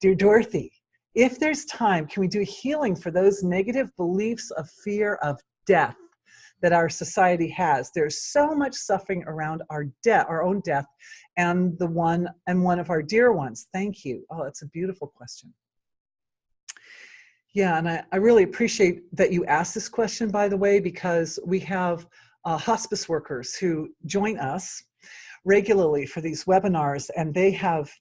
Dear Dorothy, if there's time, can we do healing for those negative beliefs of fear of death that our society has? There's so much suffering around our death, our own death, and one of our dear ones. Thank you. Oh, that's a beautiful question. Yeah, and I really appreciate that you asked this question, by the way, because we have hospice workers who join us regularly for these webinars, and they have,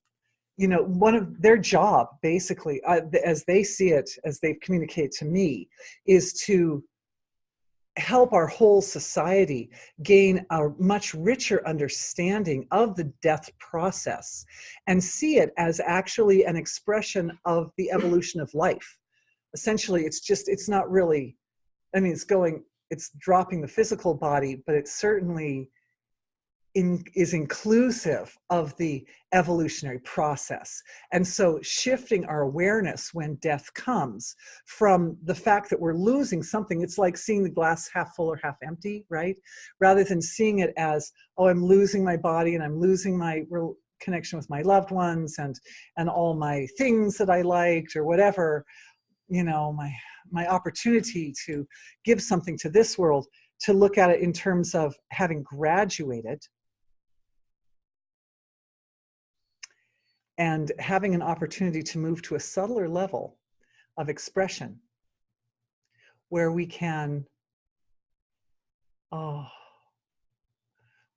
you know, one of their job, basically, as they see it, as they've communicated to me, is to help our whole society gain a much richer understanding of the death process and see it as actually an expression of the evolution of life. Essentially, it's not really, I mean, it's dropping the physical body, but it's certainly is inclusive of the evolutionary process. And so shifting our awareness when death comes from the fact that we're losing something, it's like seeing the glass half full or half empty, right? Rather than seeing it as, oh, I'm losing my body and I'm losing my connection with my loved ones and all my things that I liked or whatever, you know, my opportunity to give something to this world, to look at it in terms of having graduated and having an opportunity to move to a subtler level of expression where we can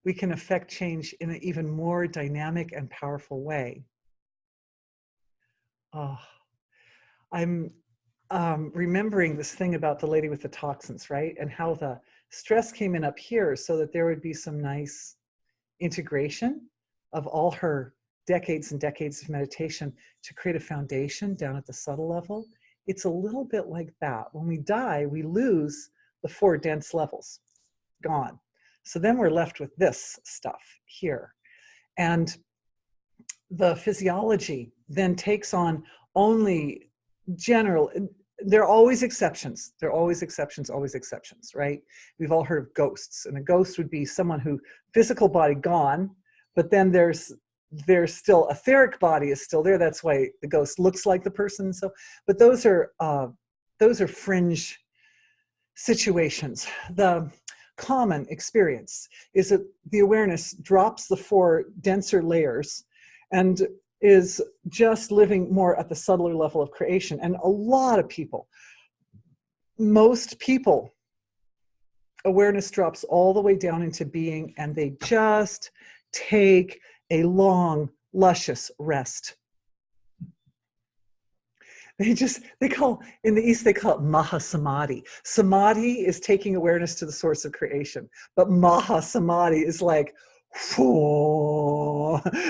affect change in an even more dynamic and powerful way. I'm remembering this thing about the lady with the toxins, right? And how the stress came in up here so that there would be some nice integration of all her decades and decades of meditation to create a foundation down at the subtle level. It's a little bit like that. When we die, we lose the 4 dense levels, gone. So then we're left with this stuff here. And the physiology then takes on only general, there are always exceptions. There are always exceptions, right? We've all heard of ghosts, and a ghost would be someone who physical body gone, but then there's still etheric body is still there. That's why the ghost looks like the person. So, but those are fringe situations. The common experience is that the awareness drops the 4 denser layers and is just living more at the subtler level of creation. And a lot of people, most people, awareness drops all the way down into being, and they just take a long, luscious rest. They call, in the East, they call it Maha Samadhi. Samadhi is taking awareness to the source of creation, but Maha Samadhi is like,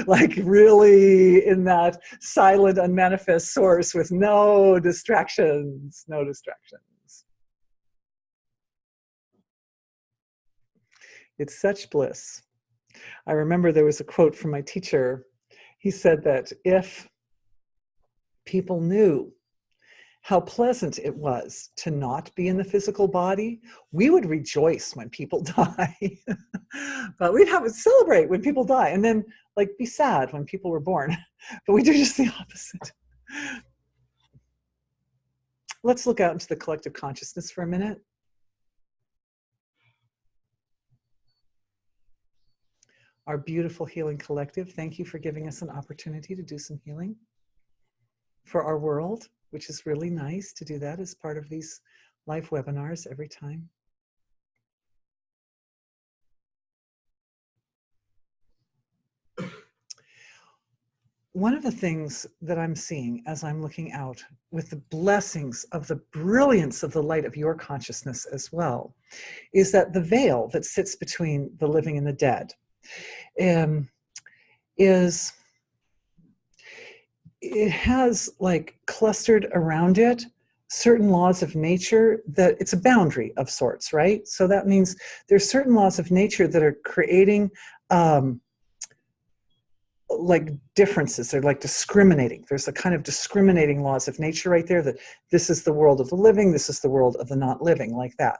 like really in that silent, unmanifest source with no distractions, no distractions. It's such bliss. I remember there was a quote from my teacher. He said that if people knew how pleasant it was to not be in the physical body, we would rejoice when people die. But we'd celebrate when people die, and then like be sad when people were born. But we do just the opposite. Let's look out into the collective consciousness for a minute. Our beautiful healing collective, thank you for giving us an opportunity to do some healing for our world, which is really nice to do that as part of these live webinars every time. One of the things that I'm seeing as I'm looking out with the blessings of the brilliance of the light of your consciousness as well, is that the veil that sits between the living and the dead it has like clustered around it certain laws of nature that it's a boundary of sorts, right? So that means there's certain laws of nature that are creating like differences. They're like discriminating. There's a kind of discriminating laws of nature right there, that this is the world of the living, this is the world of the not living, like that.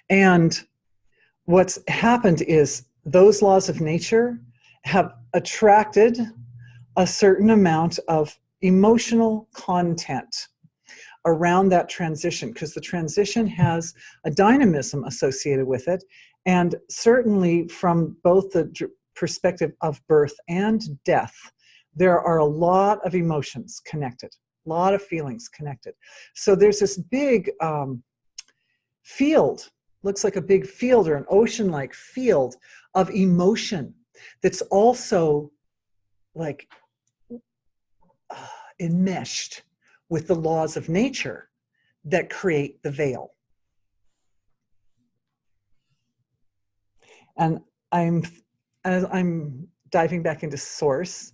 And what's happened is those laws of nature have attracted a certain amount of emotional content around that transition, because the transition has a dynamism associated with it. And certainly from both the perspective of birth and death, there are a lot of emotions connected, a lot of feelings connected. So there's this big field, looks like a big field or an ocean-like field of emotion that's also like enmeshed with the laws of nature that create the veil. And as I'm diving back into source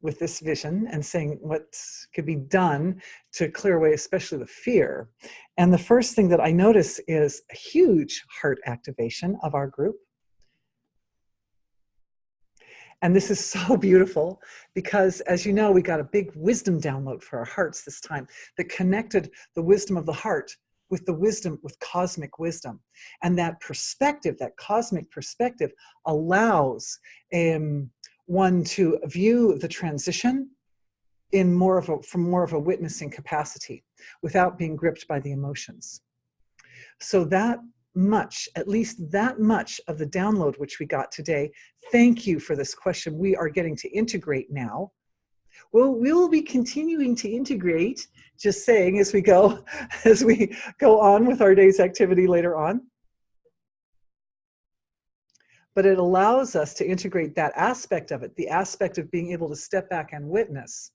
with this vision and saying what could be done to clear away especially the fear. And the first thing that I notice is a huge heart activation of our group. And this is so beautiful because, as you know, we got a big wisdom download for our hearts this time that connected the wisdom of the heart with the wisdom, with cosmic wisdom. And that perspective, that cosmic perspective, allows one to view the transition in from more of a witnessing capacity without being gripped by the emotions. So that much, at least that much of the download which we got today, thank you for this question. We are getting to integrate now. Well, we will be continuing to integrate, just saying, as we go on with our day's activity later on. But it allows us to integrate that aspect of it, the aspect of being able to step back and witness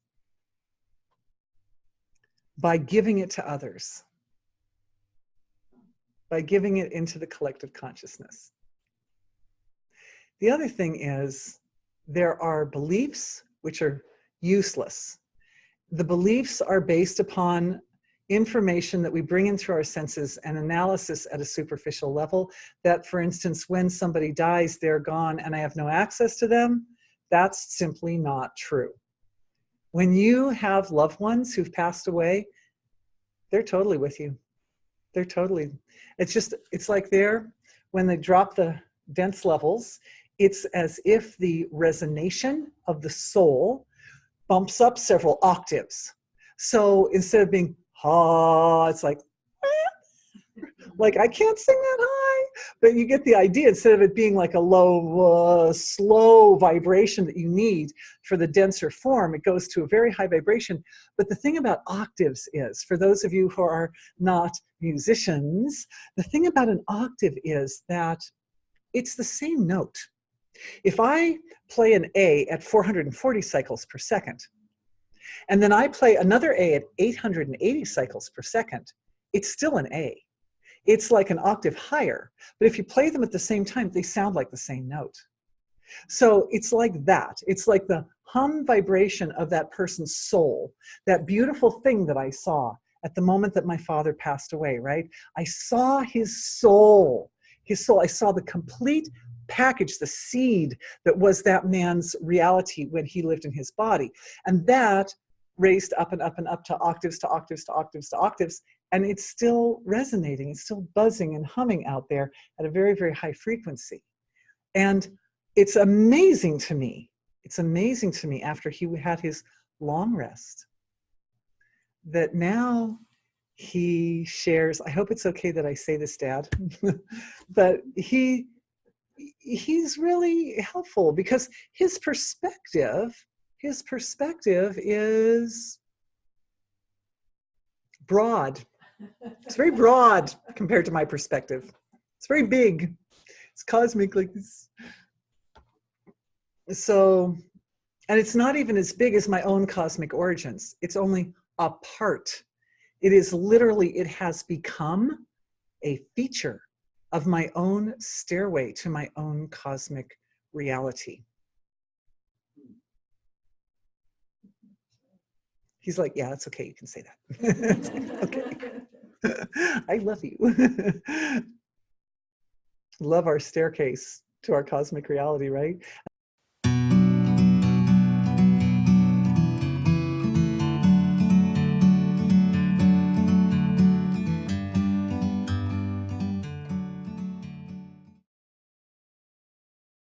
by giving it to others, by giving it into the collective consciousness. The other thing is there are beliefs which are useless. The beliefs are based upon information that we bring in through our senses and analysis at a superficial level, that, for instance, when somebody dies, they're gone and I have no access to them. That's simply not true. When you have loved ones who've passed away, they're totally with you. They're totally, it's like when they drop the dense levels, it's as if the resonation of the soul bumps up several octaves. So instead of being, it's like I can't sing that high, but you get the idea. Instead of it being like a low, slow vibration that you need for the denser form, it goes to a very high vibration. But the thing about octaves is, for those of you who are not musicians, the thing about an octave is that it's the same note. If I play an A at 440 cycles per second, and then I play another A at 880 cycles per second, it's still an A. It's like an octave higher, but if you play them at the same time, they sound like the same note. So it's like that. It's like the hum vibration of that person's soul, that beautiful thing that I saw at the moment that my father passed away, right? I saw his soul. I saw the complete package, the seed that was that man's reality when he lived in his body. And that raised up and up and up to octaves, to octaves, to octaves, to octaves. And it's still resonating, it's still buzzing and humming out there at a very, very high frequency. And it's amazing to me after he had his long rest, that now he shares, I hope it's okay that I say this, Dad, but he's really helpful because his perspective is broad. It's very broad compared to my perspective. It's very big. It's cosmic like this. So, and it's not even as big as my own cosmic origins. It's only a part. It is literally, it has become a feature of my own stairway to my own cosmic reality. He's like, yeah, it's okay. You can say that. Okay. I love you. Love our staircase to our cosmic reality, right?